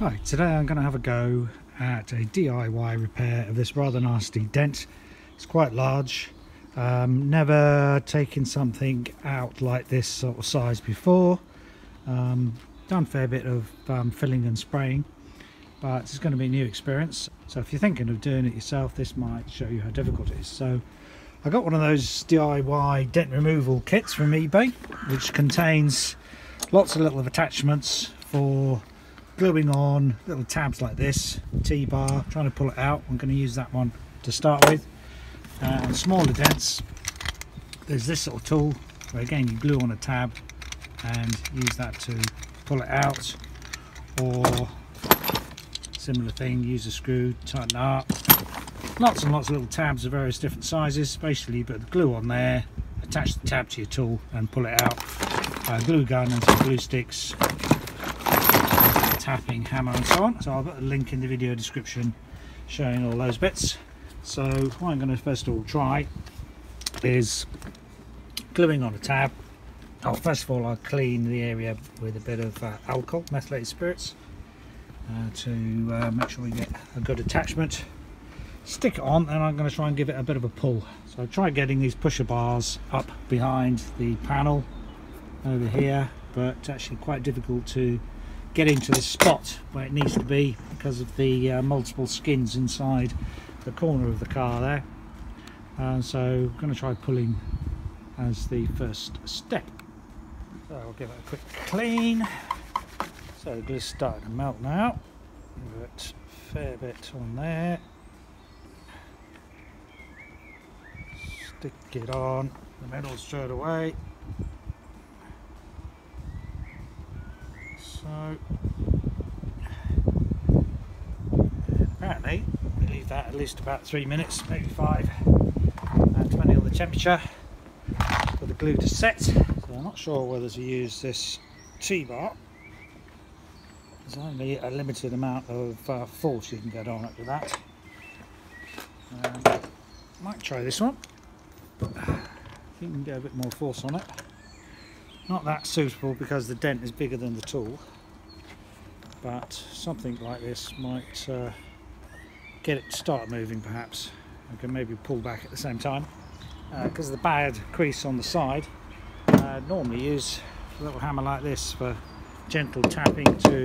Right, today I'm going to have a go at a DIY repair of this rather nasty dent. It's quite large. Never taken something out like this sort of size before. Done a fair bit of filling and spraying, but it's going to be a new experience. So if you're thinking of doing it yourself, this might show you how difficult it is. So I got one of those DIY dent removal kits from eBay, which contains lots of little attachments for gluing on little tabs like this, T-bar, trying to pull it out. I'm going to use that one to start with. And smaller dents, there's this sort of tool where again you glue on a tab and use that to pull it out, or similar thing, use a screw, tighten it up. Lots and lots of little tabs of various different sizes. Basically put the glue on there, attach the tab to your tool and pull it out. Glue gun and some glue sticks, tapping hammer and so on. So I'll put a link in the video description showing all those bits. So what I'm going to first of all try is gluing on a tab. First of all I'll clean the area with a bit of alcohol, methylated spirits, to make sure we get a good attachment. Stick it on, and I'm going to try and give it a bit of a pull. So I'll try getting these pusher bars up behind the panel over here, but it's actually quite difficult to get into the spot where it needs to be because of the multiple skins inside the corner of the car there. So I'm going to try pulling as the first step. So I'll give it a quick clean. So the glue's starting to melt now, but a fair bit on there. Stick it on the middle straight away. So apparently we leave that at least about 3 minutes, maybe 5, depending on the temperature, for the glue to set. So I'm not sure whether to use this T-bar. There's only a limited amount of force you can get on it with that. Might try this one. I think you can get a bit more force on it. Not that suitable because the dent is bigger than the tool, but something like this might get it to start moving perhaps. I can maybe pull back at the same time. Because of the bad crease on the side, I normally use a little hammer like this for gentle tapping to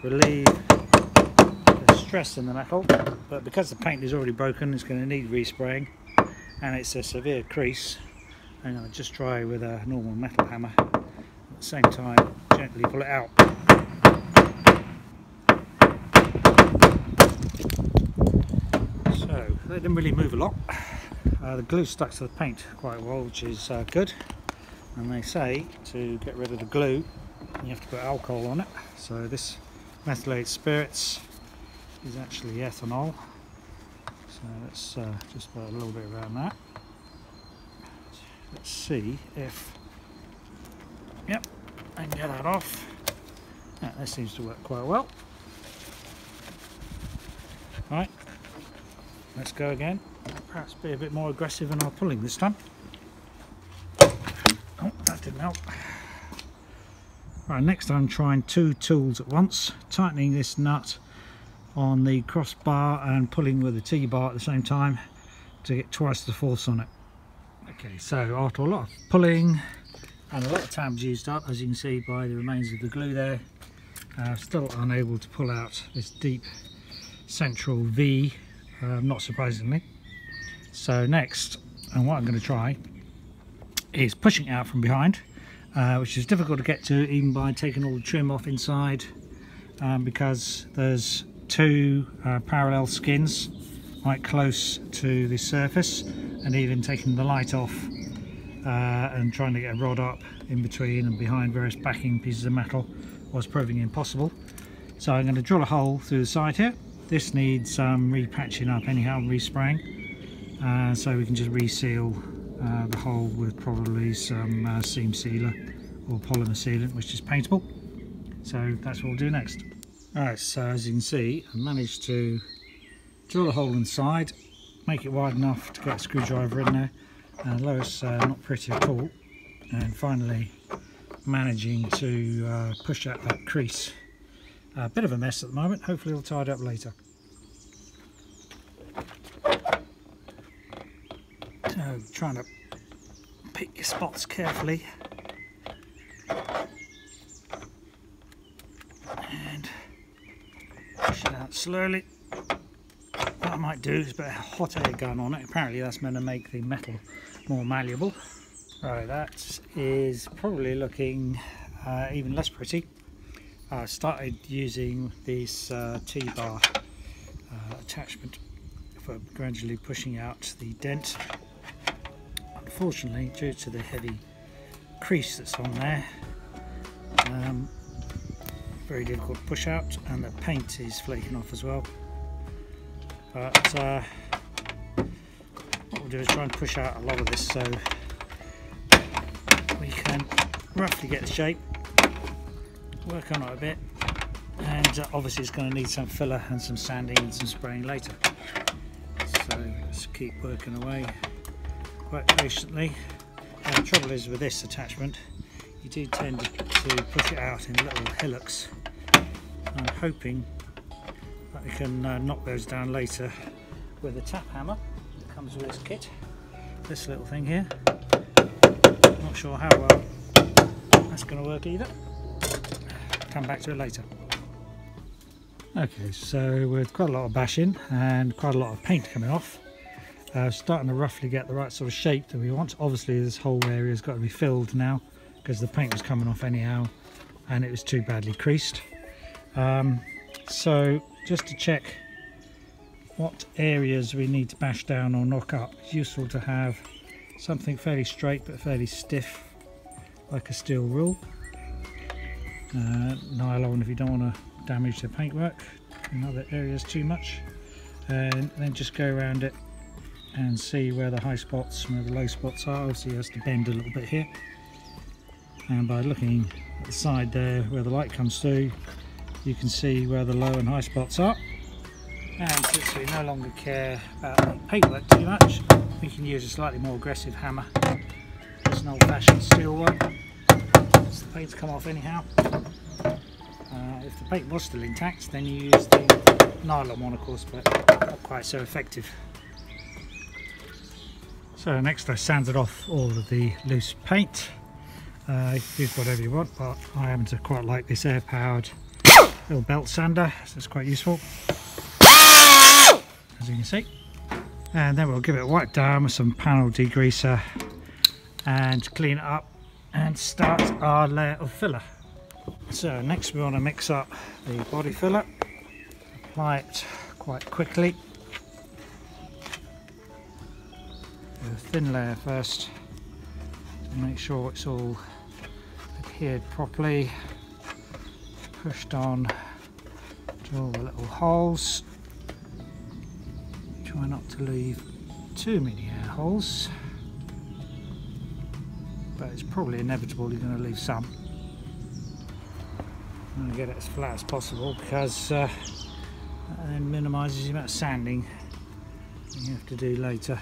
relieve the stress in the metal, but because the paint is already broken, it's going to need respraying, and it's a severe crease. I'm going to just try with a normal metal hammer, at the same time gently pull it out. So they didn't really move a lot. The glue stuck to the paint quite well, which is good, and they say to get rid of the glue you have to put alcohol on it. So this methylated spirits is actually ethanol, so let's just put a little bit around that. Let's see if, yep, I can get that off. Yeah, that seems to work quite well. Right, let's go again. Perhaps be a bit more aggressive in our pulling this time. Oh, that didn't help. Right, next I'm trying 2 tools at once, tightening this nut on the crossbar and pulling with the T-bar at the same time to get twice the force on it. Okay, so after a lot of pulling and a lot of tabs used up, as you can see by the remains of the glue there, still unable to pull out this deep central V, not surprisingly. So next, and what I'm going to try is pushing it out from behind, which is difficult to get to even by taking all the trim off inside, because there's 2 parallel skins quite close to the surface, and even taking the light off and trying to get a rod up in between and behind various backing pieces of metal was proving impossible. So I'm going to drill a hole through the side here. This needs repatching up anyhow, respraying. So we can just reseal the hole with probably some seam sealer or polymer sealant, which is paintable. So that's what we'll do next. Alright, so as you can see, I managed to drill a hole inside, make it wide enough to get a screwdriver in there, and though it's not pretty at all, and finally managing to push out that crease A bit of a mess at the moment, hopefully it'll tidy up later. So trying to pick your spots carefully and push it out slowly. What I might do is put a hot air gun on it. Apparently that's meant to make the metal more malleable. Right, that is probably looking even less pretty. I started using this T-bar attachment for gradually pushing out the dent. Unfortunately, due to the heavy crease that's on there, very difficult to push out, and the paint is flaking off as well. But what we'll do is try and push out a lot of this so we can roughly get the shape, work on it a bit, and obviously it's going to need some filler and some sanding and some spraying later. So let's keep working away quite patiently. The trouble is with this attachment, you do tend to push it out in little hillocks. I'm hoping that we can knock those down later with a tap hammer that comes with this kit. This little thing here. Not sure how well that's going to work either. Come back to it later. Okay, so with quite a lot of bashing and quite a lot of paint coming off, starting to roughly get the right sort of shape that we want. Obviously this whole area has got to be filled now because the paint was coming off anyhow and it was too badly creased. So just to check what areas we need to bash down or knock up, it's useful to have something fairly straight but fairly stiff, like a steel rule. Nylon if you don't want to damage the paintwork in other areas too much, and then just go around it and see where the high spots and where the low spots are. Obviously it has to bend a little bit here, and by looking at the side there where the light comes through, you can see where the low and high spots are. And since we no longer care about the paintwork too much, we can use a slightly more aggressive hammer, just an old-fashioned steel one. So the paint's come off anyhow. If the paint was still intact, then you use the nylon one, of course, but not quite so effective. So next I sanded off all of the loose paint. Use whatever you want, but I happen to quite like this air-powered little belt sander, so it's quite useful, as you can see. And then we'll give it a wipe down with some panel degreaser and clean it up and start our layer of filler. So next we want to mix up the body filler, apply it quite quickly. Do a thin layer first to make sure it's all adhered properly, pushed on to all the little holes. Try not to leave too many air holes, but it's probably inevitable you're going to leave some. I'm going to get it as flat as possible because that then minimises the amount of sanding you have to do later.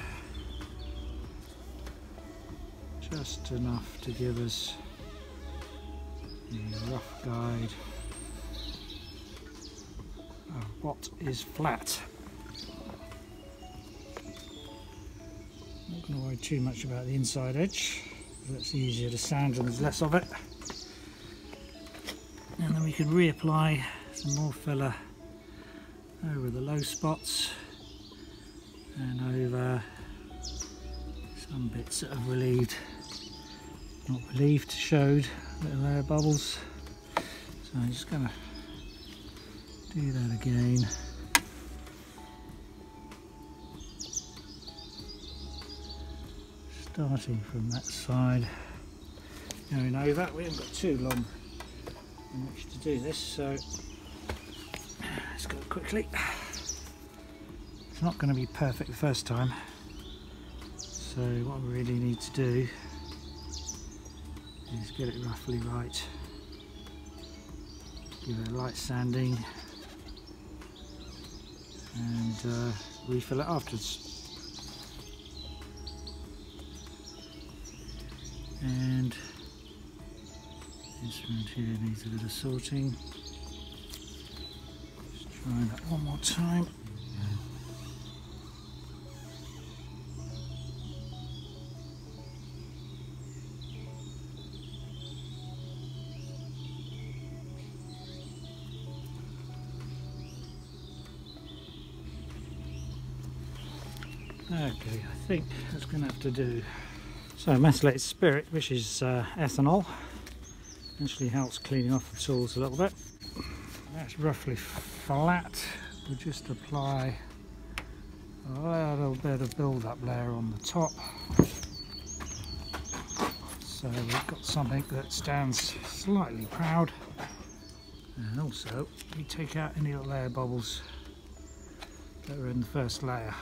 Just enough to give us a rough guide of what is flat. Not going to worry too much about the inside edge, that's easier to sand and there's less of it. And then we can reapply some more filler over the low spots and over some bits that have relieved, not relieved, showed little air bubbles. So I'm just going to do that again. Starting from that side, going over. We haven't got too long in which to do this, so let's go quickly. It's not going to be perfect the first time, so what we really need to do is get it roughly right, give it a light sanding and refill it afterwards. And this one here needs a bit of sorting. Try that one more time. Okay, I think that's going to have to do. So methylated spirit, which is ethanol, actually helps cleaning off the tools a little bit. That's roughly flat. We'll just apply a little bit of build-up layer on the top. So we've got something that stands slightly proud. And also we take out any little air bubbles that are in the first layer.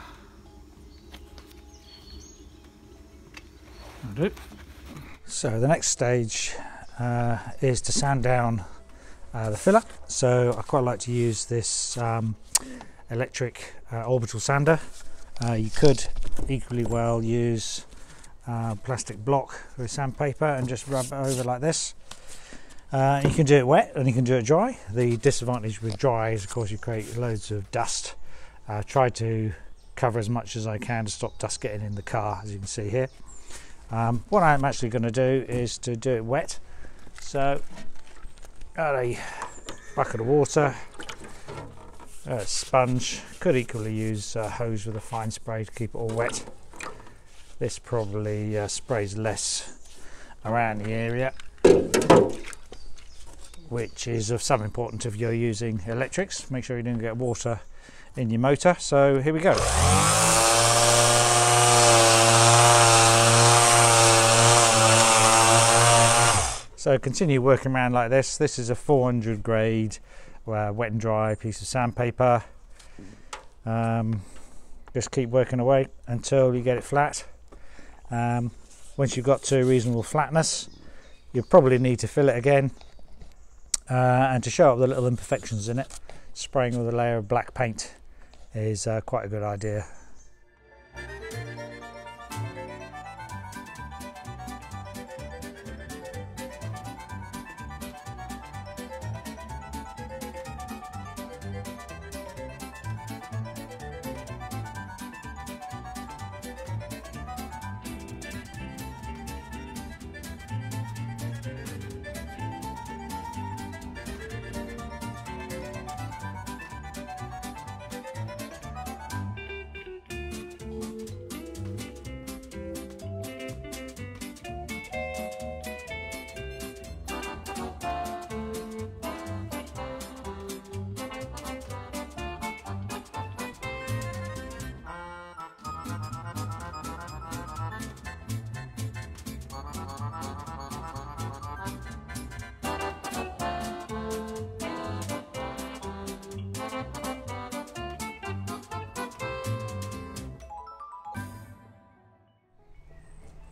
So the next stage is to sand down the filler. So I quite like to use this electric orbital sander. You could equally well use plastic block with sandpaper and just rub it over like this. You can do it wet and you can do it dry. The disadvantage with dry is of course you create loads of dust. Try to cover as much as I can to stop dust getting in the car, as you can see here. What I'm actually going to do is to do it wet. So add a bucket of water, a sponge, could equally use a hose with a fine spray to keep it all wet. This probably sprays less around the area, which is of some importance if you're using electrics. Make sure you don't get water in your motor. So here we go. So continue working around like this. This is a 400 grade wet and dry piece of sandpaper. Just keep working away until you get it flat. Once you've got to a reasonable flatness, you probably need to fill it again. And to show up the little imperfections in it, spraying with a layer of black paint is quite a good idea.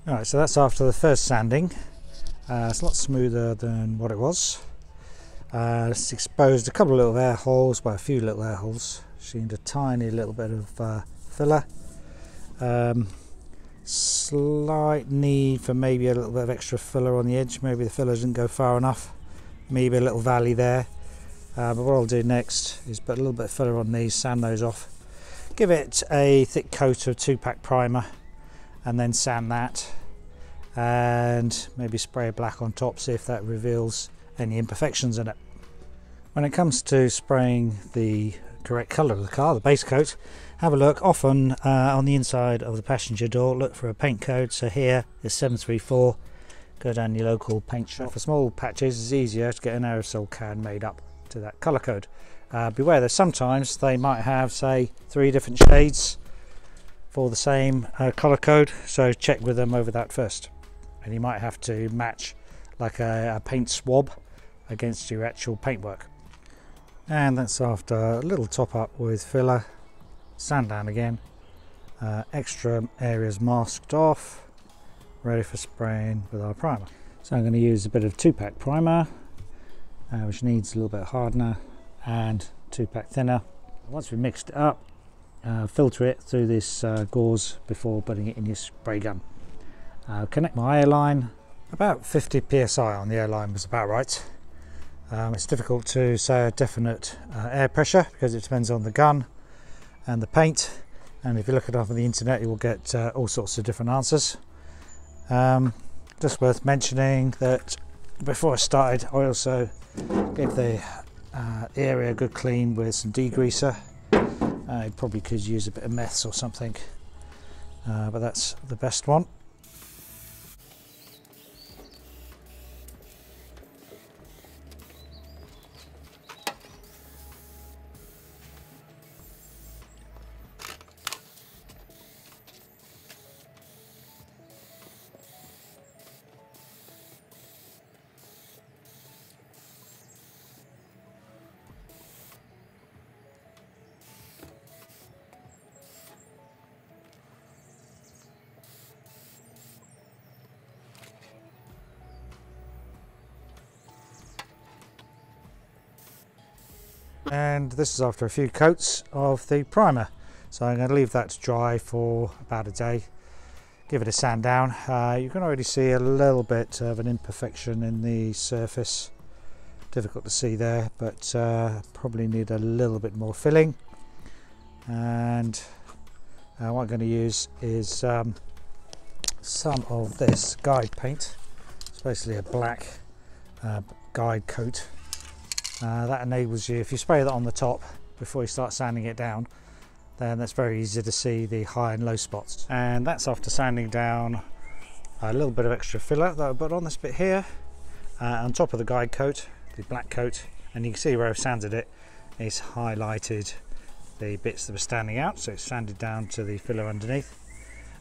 Alright, so that's after the first sanding. It's a lot smoother than what it was. It's exposed a couple of little air holes, well, a few little air holes. Seen a tiny little bit of filler. Slight need for maybe a little bit of extra filler on the edge. Maybe the filler doesn't go far enough. Maybe a little valley there. But what I'll do next is put a little bit of filler on these, sand those off. Give it a thick coat of 2-pack primer and then sand that. And maybe spray black on top, see if that reveals any imperfections in it. When it comes to spraying the correct colour of the car, the base coat, have a look often on the inside of the passenger door, look for a paint code. So here is 734. Go down your local paint shop. For small patches it's easier to get an aerosol can made up to that colour code. Beware that sometimes they might have, say, 3 different shades for the same colour code, so check with them over that first. And you might have to match like a paint swab against your actual paintwork. And that's after a little top up with filler, sand down again, extra areas masked off, ready for spraying with our primer. So I'm going to use a bit of 2-pack primer, which needs a little bit of hardener, and 2-pack thinner. Once we've mixed it up, filter it through this gauze before putting it in your spray gun. Connect my airline. About 50 psi on the airline was about right. It's difficult to say a definite air pressure because it depends on the gun and the paint, and if you look it up on the internet you will get all sorts of different answers. Just worth mentioning that before I started I also gave the area a good clean with some degreaser. You probably could use a bit of meths or something, but that's the best one. And this is after a few coats of the primer, so I'm going to leave that to dry for about a day, give it a sand down. You can already see a little bit of an imperfection in the surface, difficult to see there, but probably need a little bit more filling. And what I'm going to use is some of this guide paint. It's basically a black guide coat. That enables you, if you spray that on the top before you start sanding it down, then that's very easy to see the high and low spots. And that's after sanding down a little bit of extra filler that I put on this bit here on top of the guide coat, the black coat, and you can see where I've sanded it, it's highlighted the bits that were standing out, so it's sanded down to the filler underneath,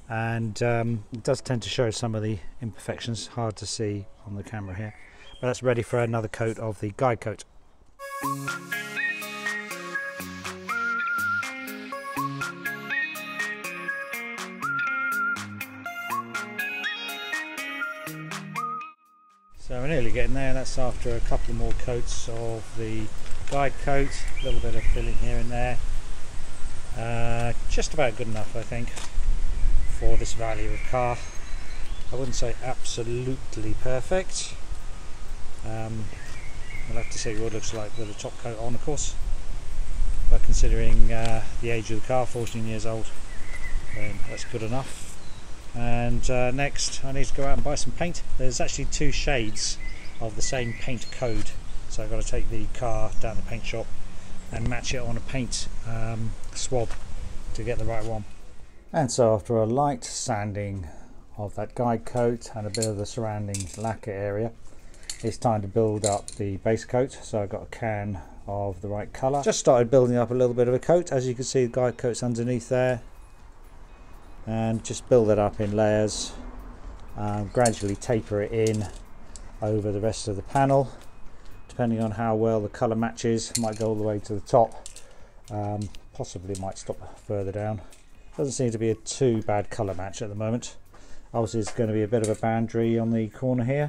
and it does tend to show some of the imperfections, hard to see on the camera here, but that's ready for another coat of the guide coat. So we're nearly getting there. That's after a couple more coats of the guide coat, a little bit of filling here and there. Just about good enough, I think, for this value of car. I wouldn't say absolutely perfect. We'll have to see what it looks like with the top coat on, of course, but considering the age of the car, 14 years old, then that's good enough. And next I need to go out and buy some paint. There's actually two shades of the same paint code, so I've got to take the car down the paint shop and match it on a paint swab to get the right one. And so after a light sanding of that guide coat and a bit of the surrounding lacquer area, it's time to build up the base coat. So I've got a can of the right colour. Just started building up a little bit of a coat. As you can see, the guide coat's underneath there, and just build it up in layers. Gradually taper it in over the rest of the panel, depending on how well the colour matches. Might go all the way to the top, possibly might stop further down. Doesn't seem to be a too bad colour match at the moment. Obviously it's going to be a bit of a boundary on the corner here,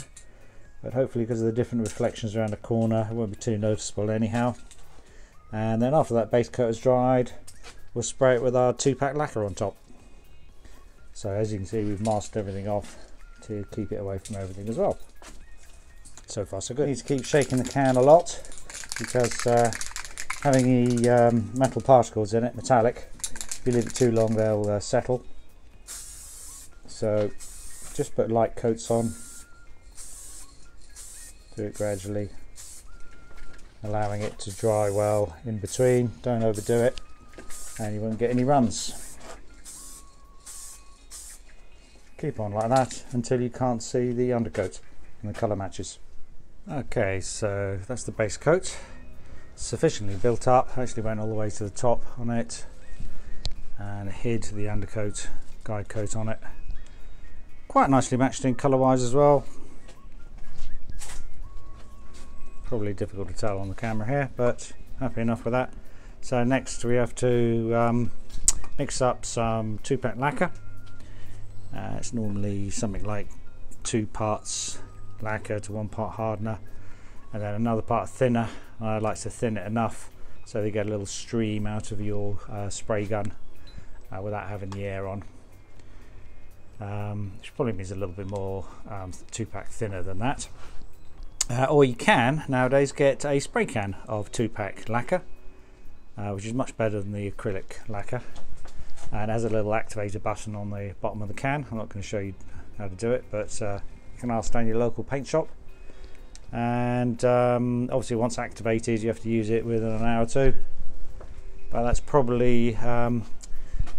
but hopefully because of the different reflections around the corner it won't be too noticeable anyhow. And then after that base coat has dried, we'll spray it with our 2-pack lacquer on top. So as you can see, we've masked everything off to keep it away from everything as well. So far so good. Need to keep shaking the can a lot because having the metal particles in it, metallic, if you leave it too long they'll settle. So just put light coats on. Do it gradually, allowing it to dry well in between. Don't overdo it and you won't get any runs. Keep on like that until you can't see the undercoat and the colour matches. Okay, so that's the base coat, sufficiently built up. Actually went all the way to the top on it and hid the undercoat, guide coat on it. Quite nicely matched in colour wise as well. Probably difficult to tell on the camera here, but happy enough with that. So next we have to mix up some 2-pack lacquer. It's normally something like 2 parts lacquer to 1 part hardener, and then another part thinner. I like to thin it enough so you get a little stream out of your spray gun without having the air on. Which probably means a little bit more 2-pack thinner than that. Or you can nowadays get a spray can of 2-pack lacquer, which is much better than the acrylic lacquer, and has a little activator button on the bottom of the can. I'm not going to show you how to do it, but you can ask down your local paint shop. And obviously once activated you have to use it within an hour or two, but that's probably an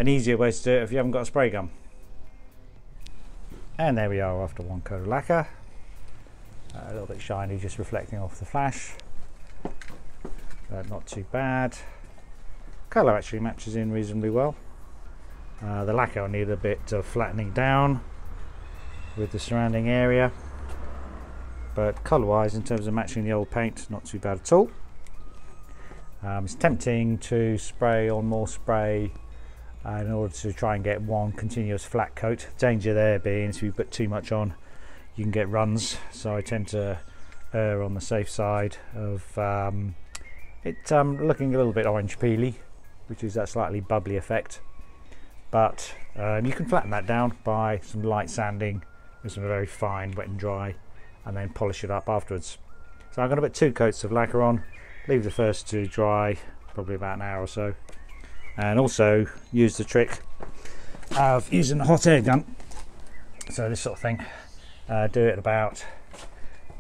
easier way to do it if you haven't got a spray gun. And there we are after one coat of lacquer. A little bit shiny, just reflecting off the flash, but not too bad. Colour actually matches in reasonably well. The lacquer will need a bit of flattening down with the surrounding area, but colour wise, in terms of matching the old paint, not too bad at all. It's tempting to spray on more spray in order to try and get one continuous flat coat. Danger there being if you put too much on you can get runs, so I tend to err on the safe side of it looking a little bit orange peely, which is that slightly bubbly effect. But you can flatten that down by some light sanding with some very fine wet and dry, and then polish it up afterwards. So I'm going to put 2 coats of lacquer on, leave the first to dry probably about an hour or so, and also use the trick of using a hot air gun. So this sort of thing, do it about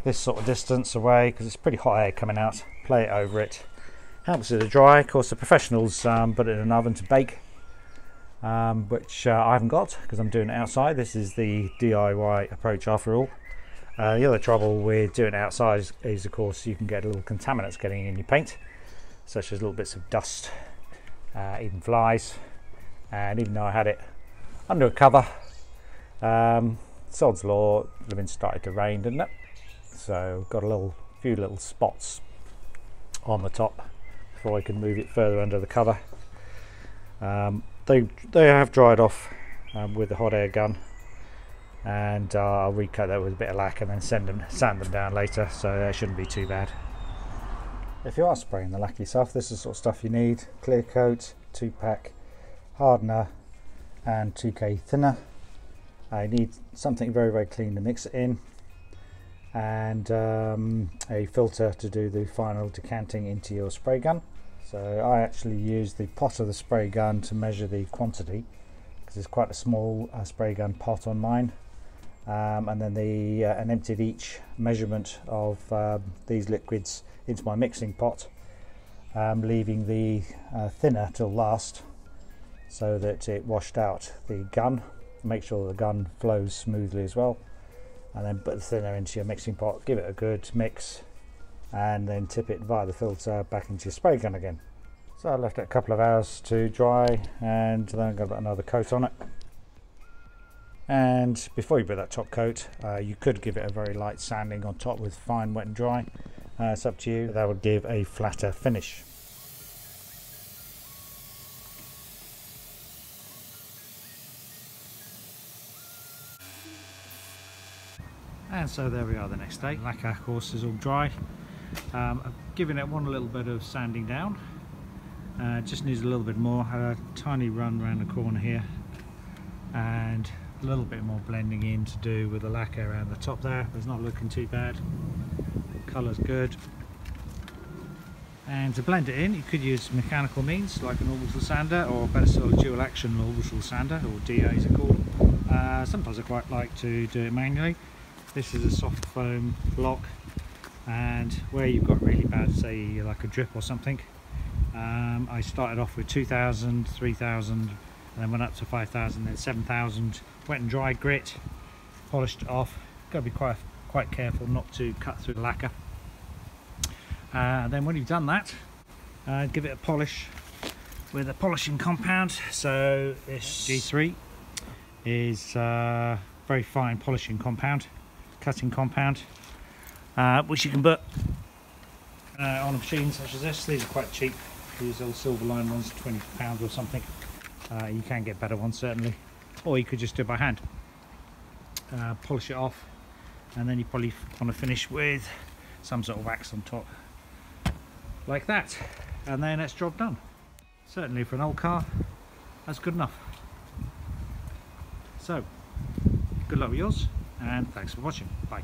this sort of distance away because it's pretty hot air coming out. Play it over it, helps it to dry. Of course the professionals put it in an oven to bake, which I haven't got because I'm doing it outside. This is the DIY approach after all. The other trouble with doing it outside is of course you can get little contaminants getting in your paint, such as little bits of dust, even flies. And even though I had it under a cover, sod's law, it's been started to rain, didn't it? So got a few little spots on the top before I can move it further under the cover. They have dried off with the hot air gun, and I'll recoat that with a bit of lacquer and then sand them down later, so that shouldn't be too bad. If you are spraying the lacquer yourself, this is the sort of stuff you need: clear coat, 2-pack, hardener and 2K thinner. I need something very, very clean to mix it in, and a filter to do the final decanting into your spray gun. So I actually use the pot of the spray gun to measure the quantity, because it's quite a small spray gun pot on mine, and then and emptied each measurement of these liquids into my mixing pot, leaving the thinner till last so that it washed out the gun. Make sure the gun flows smoothly as well, and then put the thinner into your mixing pot, give it a good mix, and then tip it via the filter back into your spray gun again. So I left it a couple of hours to dry, and then I'm going to put another coat on it. And before you put that top coat, you could give it a very light sanding on top with fine wet and dry. It's up to you. That would give a flatter finish. And so there we are the next day. Lacquer, of course, is all dry. I've given it one little bit of sanding down. Just needs a little bit more. Had a tiny run around the corner here, and a little bit more blending in to do with the lacquer around the top there. But it's not looking too bad. The colour's good. And to blend it in, you could use mechanical means like an orbital sander, or better still, a dual action orbital sander, or DA as it's called. Sometimes I quite like to do it manually. This is a soft foam block, and where you've got really bad, say like a drip or something, I started off with 2000, 3000, and then went up to 5000, then 7000, wet and dry grit, polished it off. Got to be quite careful not to cut through the lacquer. Then when you've done that, give it a polish with a polishing compound. So this G3 is very fine polishing compound, cutting compound, which you can put on a machine such as this. These are quite cheap. These little silver line ones, £20 or something. You can get better ones certainly, or you could just do it by hand. Polish it off, and then you probably want to finish with some sort of wax on top, like that, and then it's job done. Certainly for an old car, that's good enough. So, good luck with yours, and thanks for watching. Bye.